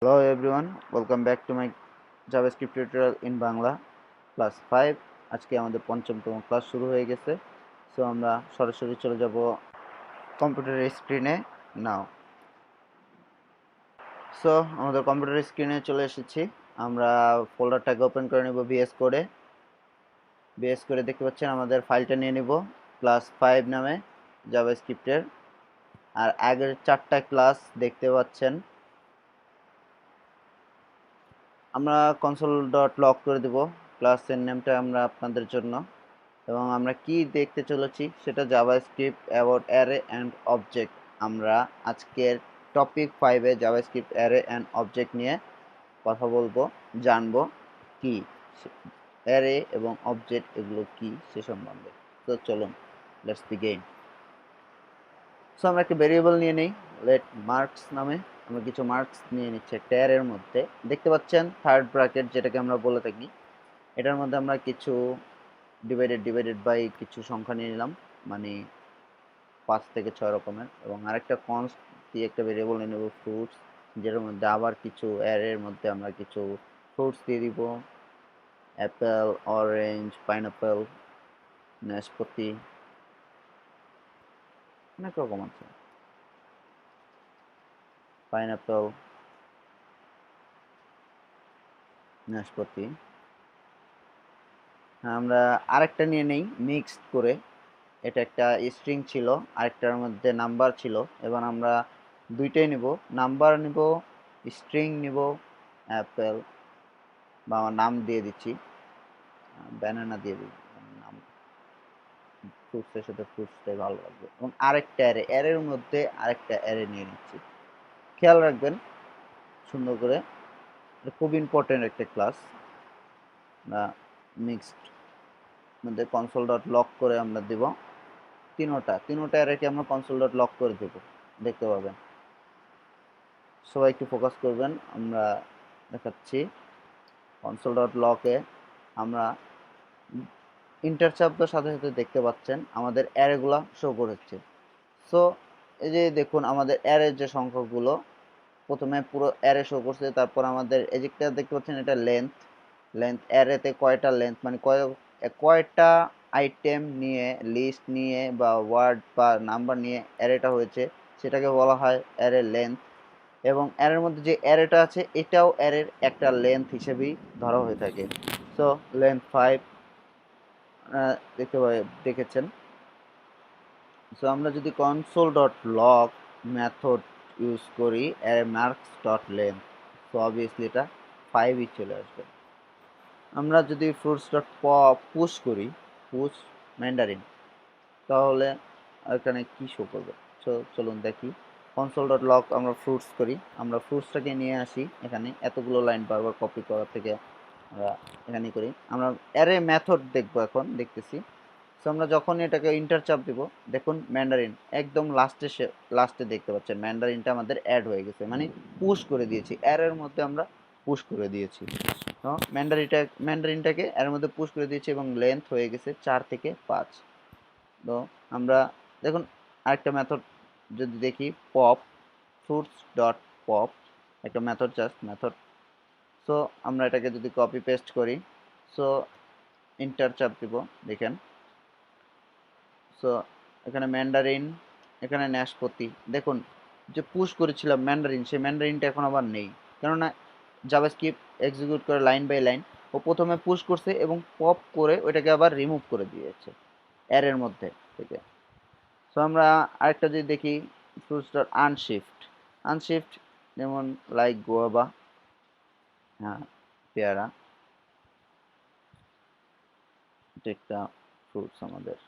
Hello everyone, welcome back to my JavaScript tutorial in Bangla class 5. আজকে আমাদের পঞ্চমতম class শুরু হয়ে গেছে। সো আমরা সরাসরি চলে যাব কম্পিউটারের স্ক্রিনে নাও। সো আমাদের কম্পিউটারের স্ক্রিনে চলে এসেছি। আমরা ফোল্ডারটাকে ওপেন করে নেব ভিএস করে দেখতে পাচ্ছেন আমাদের ফাইলটা নিয়ে নিব ক্লাস 5 নামে জাভাস্ক্রিপ্টের। আর আগের 4টা ক্লাস দেখতে পাচ্ছেন। আমরা console.log করে দেব ক্লাসের নেমটা আমরা আপনাদের জন্য, এবং আমরা কি দেখতে চলেছি সেটা JavaScript about array and object. আমরা আজকের টপিক 5-এ জাভাস্ক্রিপ্ট অ্যারে অ্যান্ড অবজেক্ট নিয়ে কথা বলবো, জানবো কি অ্যারে এবং অবজেক্ট এগুলো কি সে সম্বন্ধে। তো চলুন, লেটস বিগিন। সো আমরা একটা ভেরিয়েবল নিয়ে নেই লেট মার্কস নামে। আমরা কিছু মার্কস নিয়ে নিচ্ছি একটা অ্যারের মধ্যে। দেখতে পাচ্ছেন থার্ড ব্র্যাকেট যেটাকে আমরা বলে থাকি, এটার মধ্যে আমরা কিছু ডিভাইডেড বাই কিছু সংখ্যা নিয়ে নিলাম, মানে 5 থেকে 6 রকমের, এবং আরেকটা কনস্ট দিয়ে একটা ভেরিয়েবল নিয়ে নেব ফ্রুটস, যেটার মধ্যে আবার কিছু অ্যারের মধ্যে আমরা কিছু ফ্রুটস দিয়ে দিব, অ্যাপেল, অরেঞ্জ, পাইনাপেল, নাশপাতি, অনেক রকম আছে, পাইনাপেল, নাশপাতি। আমরা আরেকটা নিয়ে নেই মিক্সড করে। এটা একটা স্ট্রিং ছিল, আরেকটার মধ্যে নাম্বার ছিল। এবার আমরা দুইটাই নিব, নাম্বার নিব, স্ট্রিং নিব, অ্যাপেল বা আমার নাম দিয়ে দিচ্ছি, ব্যানানা দিয়ে দিই, নাম ফ্রুটসের সাথে ফ্রুটসটাই ভালো লাগবে। এবং আরেকটা অ্যারের মধ্যে আরেকটা অ্যারে নিয়ে নিচ্ছি। খেয়াল রাখবেন সুন্দর করে, এটা খুব ইম্পর্টেন্ট একটা ক্লাস। মিক্সড মধ্যে console.log করে আমরা দেব তিনোটা অ্যারেকে আমরা console.log করে দেব, দেখতে পাবেন। সবাই একটু ফোকাস করবেন, আমরা দেখাচ্ছি। console.log এ আমরা ইন্টার চাপটার সাথে সাথে দেখতে পাচ্ছেন আমাদের অ্যারেগুলো শো করেছে। সো এই যে দেখুন আমাদের অ্যারের যে সংখ্যাগুলো, প্রথমে পুরো অ্যারে শো করছে, তারপর আমাদের এদিকটা দেখতে পাচ্ছেন এটা লেন্থ অ্যারেতে কয়টা লেন্থ, মানে কয়টা আইটেম নিয়ে, লিস্ট নিয়ে বা ওয়ার্ড বা নাম্বার নিয়ে অ্যারেটা হয়েছে সেটাকে বলা হয় অ্যারে লেন্থ। এবং অ্যারের মধ্যে যে অ্যারেটা আছে এটাও অ্যারের একটা লেন্থ হিসেবেই ধরা হয়ে থাকে। সো লেন্থ 5 দেখেছেন। সো আমরা যদি console.log মেথড ইউজ করি marks.length, সো অবভিয়াসলি এটা 5ই চলে আসবে। আমরা যদি push করি, পুশ ম্যান্ডারিন, তাহলে এখানে কি শো করবে? চলুন দেখি। console.log আমরা ফ্রুটস করি, আমরা ফ্রুটসটাকে নিয়ে আসি এখানে, এতগুলো লাইন বারবার কপি করার থেকে আমরা এখানেই করি। আমরা অ্যারে মেথড দেখবো, এখন দেখতেছি। সো আমরা যখন এটাকে ইন্টার চাপ দিব, দেখুন ম্যান্ডারিন একদম লাস্টে দেখতে পাচ্ছেন ম্যান্ডারিনটা আমাদের অ্যাড হয়ে গেছে, মানে পুশ করে দিয়েছি, অ্যারের মধ্যে আমরা পুশ করে দিয়েছি। তো ম্যান্ডারিনটাকে এর মধ্যে পুশ করে দিয়েছি এবং লেন্থ হয়ে গেছে 4 থেকে 5। তো আমরা দেখুন আরেকটা মেথড যদি দেখি, পপ fruits.pop, একটা মেথড, জাস্ট মেথড। সো আমরা এটাকে যদি কপি পেস্ট করি, সো ইন্টার চাপ দিব, দেখেন। সো এখানে ম্যান্ডারিন, এখানে নাশপাতি, দেখুন যে পুশ করেছিলাম ম্যান্ডারিন, সেই ম্যান্ডারিনটা এখন আবার নেই, কেননা জাভাস্ক্রিপ্ট এক্সিকিউট করে লাইন বাই লাইন ও প্রথমে পুশ করছে এবং পপ করে ওইটাকে আবার রিমুভ করে দিয়েছে অ্যারের মধ্যে থেকে। সো আমরা আরেকটা যদি দেখি, ফ্রুটস ডট আনশিফট, যেমন লাইক গোয়াবা, হ্যাঁ পেয়ারা, এটা একটা ফ্রুটস আমাদের।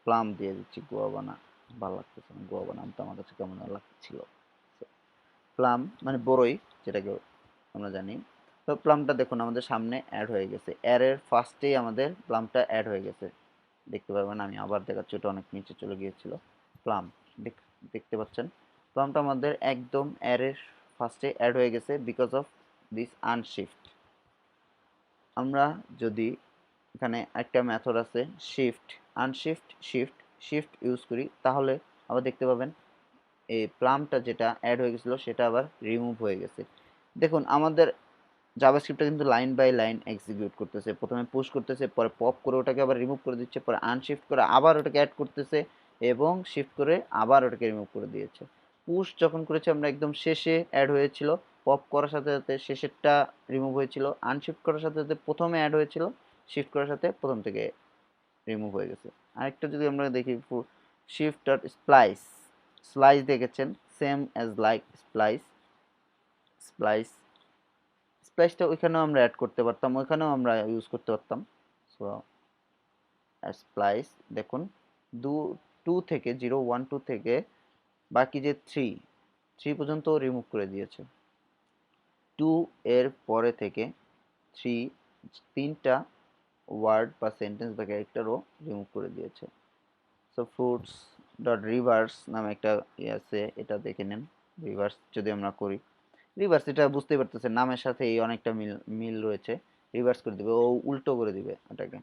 প্লাম দিয়ে দিচ্ছি, গোয়াবা না, ভালো লাগতেছে না, গোয়াবা নামটা আমার কাছে কেমন লাগছিল। প্লাম মানে বড়ই, যেটাকে আমরা জানি। তো প্লামটা দেখুন আমাদের সামনে অ্যাড হয়ে গেছে, অ্যারের ফার্স্টেই আমাদের প্লামটা অ্যাড হয়ে গেছে, দেখতে পারবেন। আমি আবার দেখাচ্ছি, ওটা অনেক নিচে চলে গিয়েছিল। প্লাম দেখতে পাচ্ছেন, প্লামটা আমাদের একদম অ্যারের ফার্স্টে অ্যাড হয়ে গেছে বিকজ অফ দিস আনশিফট। আমরা যদি এখানে একটা মেথড আছে শিফট, আনশিফট শিফট ইউজ করি, তাহলে আবার দেখতে পাবেন এই প্লামটা যেটা অ্যাড হয়ে গেছিলো সেটা আবার রিমুভ হয়ে গেছে। দেখুন আমাদের জাভাস্ক্রিপ্টটা কিন্তু লাইন বাই লাইন এক্সিকিউট করতেছে, প্রথমে পুশ করতেছে, পরে পপ করে ওটাকে আবার রিমুভ করে দিচ্ছে, পরে আনশিফট করে আবার ওটাকে অ্যাড করতেছে এবং শিফট করে আবার ওটাকে রিমুভ করে দিয়েছে। পুশ যখন করেছে আমরা একদম শেষে অ্যাড হয়েছিল, পপ করার সাথে সাথে শেষেরটা রিমুভ হয়েছিল, আনশিফট করার সাথে সাথে প্রথমে অ্যাড হয়েছিল, শিফট করার সাথে প্রথম থেকে রিমুভ হয়ে গেছে। আরেকটা যদি আমরা দেখি শিফট ডট স্প্লাইস, স্লাইস দেখেছেন same as like splice, splice স্প্লাইসটা ওইখানেও আমরা অ্যাড করতে পারতাম, ওইখানেও আমরা ইউজ করতে পারতাম। সো স্প্লাইস দেখুন টু থেকে 0 1 2 থেকে বাকি যে থ্রি পর্যন্ত রিমুভ করে দিয়েছে। 2 এর পরে থেকে তিনটা ওয়ার্ড বা সেন্টেন্স বা ক্যারেক্টারও রিমুভ করে দিয়েছে। সো ফ্রুটস ডট রিভার্স নামে একটা ইয়ে আছে, এটা দেখে নেন। রিভার্স যদি আমরা করি, রিভার্স এটা বুঝতেই পারতেছে নামের সাথে এই অনেকটা মিল মিল রয়েছে। রিভার্স করে দিবে, ও উল্টো করে দিবে এটাকে।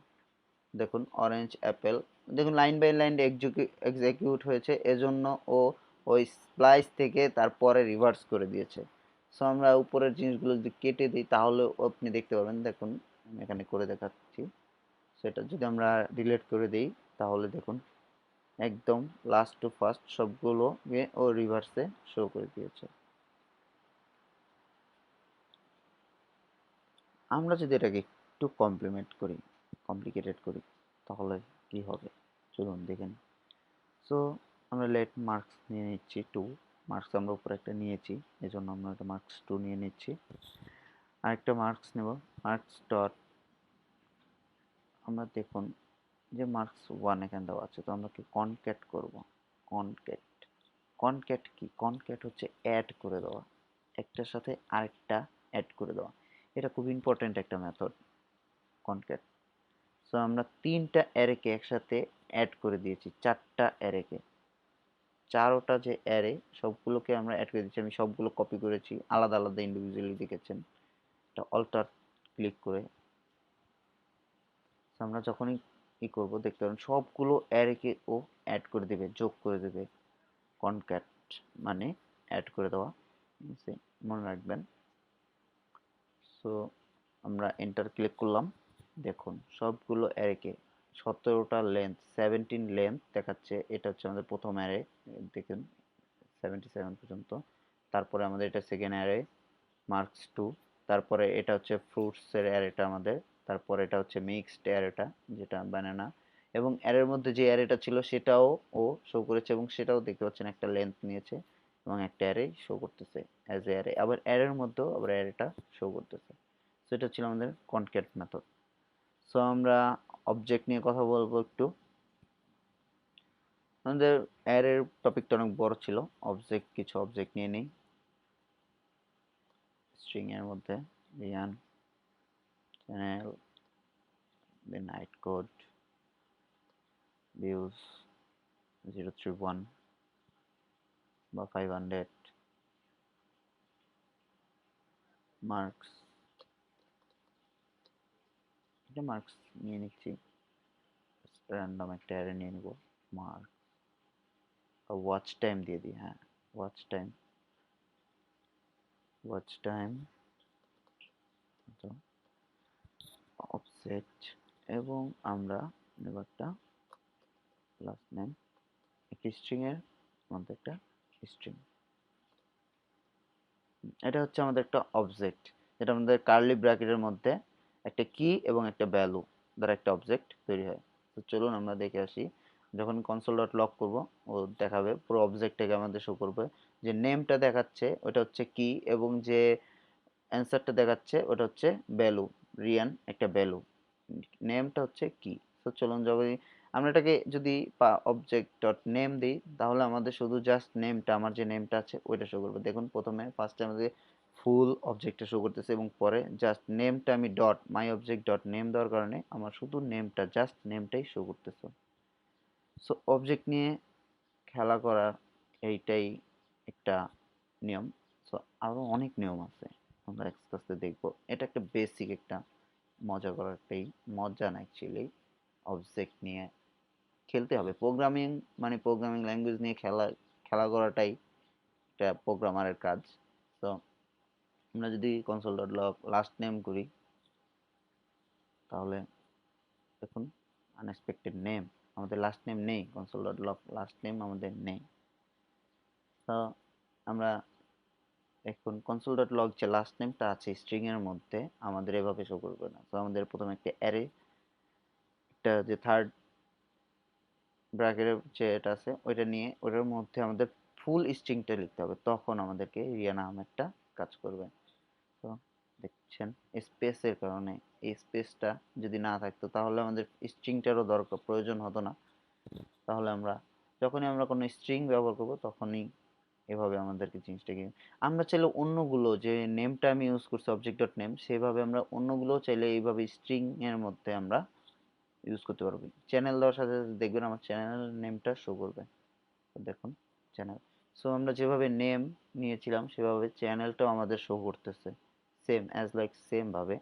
দেখুন অরেঞ্জ অ্যাপেল, দেখুন লাইন বাই লাইন এক্সিকিউট হয়েছে, এজন্য ও ওই স্প্লাইস থেকে তারপরে রিভার্স করে দিয়েছে। সো আমরা উপরের জিনিসগুলো যদি কেটে দিই তাহলে আপনি দেখতে পাবেন। দেখুন আমি এখানে করে দেখাচ্ছি, সেটা যদি আমরা ডিলিট করে দিই তাহলে দেখুন একদম লাস্ট টু ফার্স্ট সবগুলো ও রিভার্সে শো করে দিয়েছে। আমরা যদি এটাকে একটু কমপ্লিকেটেড করি তাহলে কি হবে চলুন দেখেন। সো আমরা লেট মার্কস নিয়ে নিচ্ছি 2, মার্কস আমরা উপরে একটা নিয়েছি, এজন্য আমরা একটা মার্কস 2 নিয়ে নিচ্ছি। আরেকটা মার্কস নেব, মার্কস ডট, আমরা দেখুন যে মার্কস 1 এখানে দেওয়া আছে, তো আমরা কি কনক্যাট করব। কনক্যাট, কনক্যাট কি, কনক্যাট হচ্ছে অ্যাড করে দেওয়া, একটার সাথে আরেকটা অ্যাড করে দেওয়া। এটা খুব ইম্পর্টেন্ট একটা মেথড কনক্যাট। সো আমরা তিনটা অ্যারেকে একসাথে অ্যাড করে দিয়েছি, চারটা অ্যারেকে, চারোটা যে অ্যারে সবগুলোকে আমরা অ্যাড করে দিচ্ছি। আমি সবগুলো কপি করেছি, আলাদা আলাদা ইন্ডিভিজুয়ালি দেখেছেন, এটা অল্টার ক্লিক করে। আমরা যখনই করব দেখতে পারেন সবগুলো অ্যারেকে ও অ্যাড করে দেবে, যোগ করে দেবে। কনক্যাট মানে অ্যাড করে দেওয়া, মনে রাখবেন। সো আমরা এন্টার ক্লিক করলাম, দেখুন সবগুলো অ্যারেকে 17টা লেন্থ, 17 লেন্থ দেখাচ্ছে। এটা হচ্ছে আমাদের প্রথম অ্যারে, দেখুন 77 পর্যন্ত। তারপরে আমাদের এটা সেকেন্ড অ্যারে মার্কস 2, তারপরে এটা হচ্ছে ফ্রুটসের অ্যারেটা আমাদের, তারপরে এটা হচ্ছে মিক্সড অ্যারেটা যেটা ব্যানানা, এবং অ্যারের মধ্যে যে অ্যারেটা ছিল সেটাও ও শো করেছে, এবং সেটাও দেখতে পাচ্ছেন একটা লেন্থ নিয়েছে এবং একটা অ্যারে শো করতেছে অ্যাজ এ অ্যারে, আবার অ্যারের মধ্যেও আবার অ্যারেটা শো করতেছে। সো এটা ছিল আমাদের কনক্যাট মেথড। সো আমরা অবজেক্ট নিয়ে কথা বলবো একটু। আমাদের অ্যারের টপিকটা অনেক বড় ছিল, কিছু অবজেক্ট নিয়ে নিই। স্ট্রিং এর মধ্যে রিয়ান channel, then night code, views 031 বা 500, মার্কস, এটা মার্কস নিয়ে নিচ্ছি, র্যান্ডম একটা অ্যারে নিয়ে নিব, মার্ক, ওয়াচ টাইম দিয়ে দিই। হ্যাঁ, watch time, watch time offset, এবং আমরা নেব একটা লাস্ট নেম, একটা স্ট্রিং এর মধ্যে একটা স্ট্রিং। এটা হচ্ছে আমাদের একটা অবজেক্ট, যেটা আমাদের কার্লি ব্র্যাকেটের মধ্যে একটা কি এবং একটা ভ্যালু দ্বারা একটা অবজেক্ট তৈরি হয়। তো চলুন আমরা দেখে আসি। যখন কনসোল ডট লক করব ও দেখাবে পুরো অবজেক্টটাকে আমাদের শো করবে। যে নেমটা দেখাচ্ছে ওটা হচ্ছে কি, এবং যে অ্যান্সারটা দেখাচ্ছে ওটা হচ্ছে ভ্যালু, রিয়ান একটা ভ্যালু, নেমটা হচ্ছে কি। তো চলুন আমরা এটাকে যদি অবজেক্ট ডট নেম দিই তাহলে আমাদের শুধু জাস্ট নেমটা, আমার যে নেমটা আছে ওইটা শো করবে। দেখুন প্রথমে ফার্স্টে আমাদের ফুল অবজেক্টটা শো করতেছে এবং পরে জাস্ট নেমটা আমি dot my object dot name দেওয়ার কারণে আমার শুধু নেমটা, জাস্ট নেমটাই শো করতেছে। সো অবজেক্ট নিয়ে খেলা করার এইটাই একটা নিয়ম। সো আরও অনেক নিয়ম আছে, আমরা আস্তে আস্তে দেখবো। এটা একটা বেসিক একটা মজা করার একটাই মজা না, অ্যাকচুয়ালি অবজেক্ট নিয়ে খেলতে হবে। প্রোগ্রামিং মানে প্রোগ্রামিং ল্যাঙ্গুয়েজ নিয়ে খেলা খেলা করাটাই একটা প্রোগ্রামারের কাজ। তো আমরা যদি console dot log last name করি, তাহলে দেখুন আনএক্সপেক্টেড নেম, আমাদের লাস্ট নেম নেই, console dot log last name আমাদের নেই। তো আমরা এখন কনসোল ডট লগ যে লাস্ট নেমটা আছে স্ট্রিং এর মধ্যে আমাদের এভাবে শো করবে না। তো আমাদের প্রথমে একটা অ্যারে, একটা যে থার্ড ব্র্যাকেটের যে এটা আছে ওইটা নিয়ে ওটার মধ্যে আমাদের ফুল স্ট্রিংটা লিখতে হবে, তখন আমাদেরকে রিয়ানা আহমেদটা কাজ করবে। তো দেখছেন স্পেসের কারণে এই স্পেসটা যদি না থাকতো তাহলে আমাদের স্ট্রিংটারও দরকার প্রয়োজন হতো না। তাহলে আমরা যখনই আমরা কোনো স্ট্রিং ব্যবহার করব তখনই এভাবে আমাদেরকে জিনিসটাকে, আমরা চাইলে অন্যগুলো যে নেমটা আমি ইউজ করছি অবজেক্ট ডট নেম, সেভাবে আমরা অন্যগুলো চাইলে এইভাবে স্ট্রিং এর মধ্যে আমরা ইউজ করতে পারবো। চ্যানেল দেওয়ার সাথে সাথে দেখবেন আমার চ্যানেল নেমটা শো করবে। দেখুন চ্যানেল, সো আমরা যেভাবে নেম নিয়েছিলাম সেভাবে চ্যানেলটাও আমাদের শো করতেছে সেম অ্যাজ লাইক সেম ভাবে।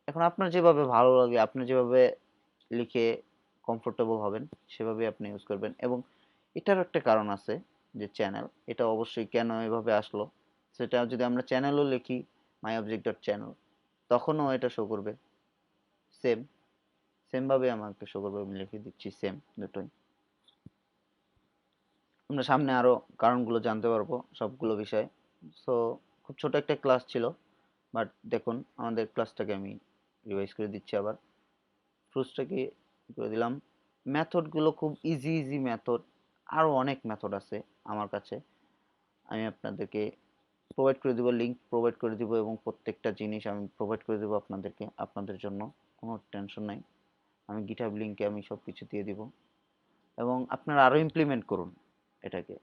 এখন আপনার যেভাবে ভালো লাগে, আপনি যেভাবে লিখে কমফোর্টেবল হবেন সেভাবে আপনি ইউজ করবেন। এবং এটার একটা কারণ আছে যে চ্যানেল, এটা অবশ্যই কেন এভাবে আসলো, সেটা যদি আমরা চ্যানেলও লিখি মাই অবজেক্ট ডট চ্যানেল তখনও এটা শো করবে সেম সেম ভাবে আমাকে শো করবে। আমি লিখে দিচ্ছি সেম দুটোই। আমরা সামনে আরো কারণগুলো জানতে পারবো সবগুলো বিষয়। সো খুব ছোট একটা ক্লাস ছিল, বাট দেখুন আমাদের ক্লাসটাকে আমি রিভাইজ করে দিচ্ছি আবার। ফ্রুটসটাকে করে দিলাম। মেথডগুলো খুব ইজি ইজি মেথড, আরও অনেক মেথড আছে আমার কাছে, আমি আপনাদেরকে প্রোভাইড করে দিব, লিঙ্ক প্রোভাইড করে দিব এবং প্রত্যেকটা জিনিস আমি প্রোভাইড করে দেবো আপনাদেরকে, আপনাদের জন্য কোনো টেনশন নাই। আমি গিটহাব লিঙ্কে আমি সব কিছু দিয়ে দিব এবং আপনারা আরও ইমপ্লিমেন্ট করুন এটাকে।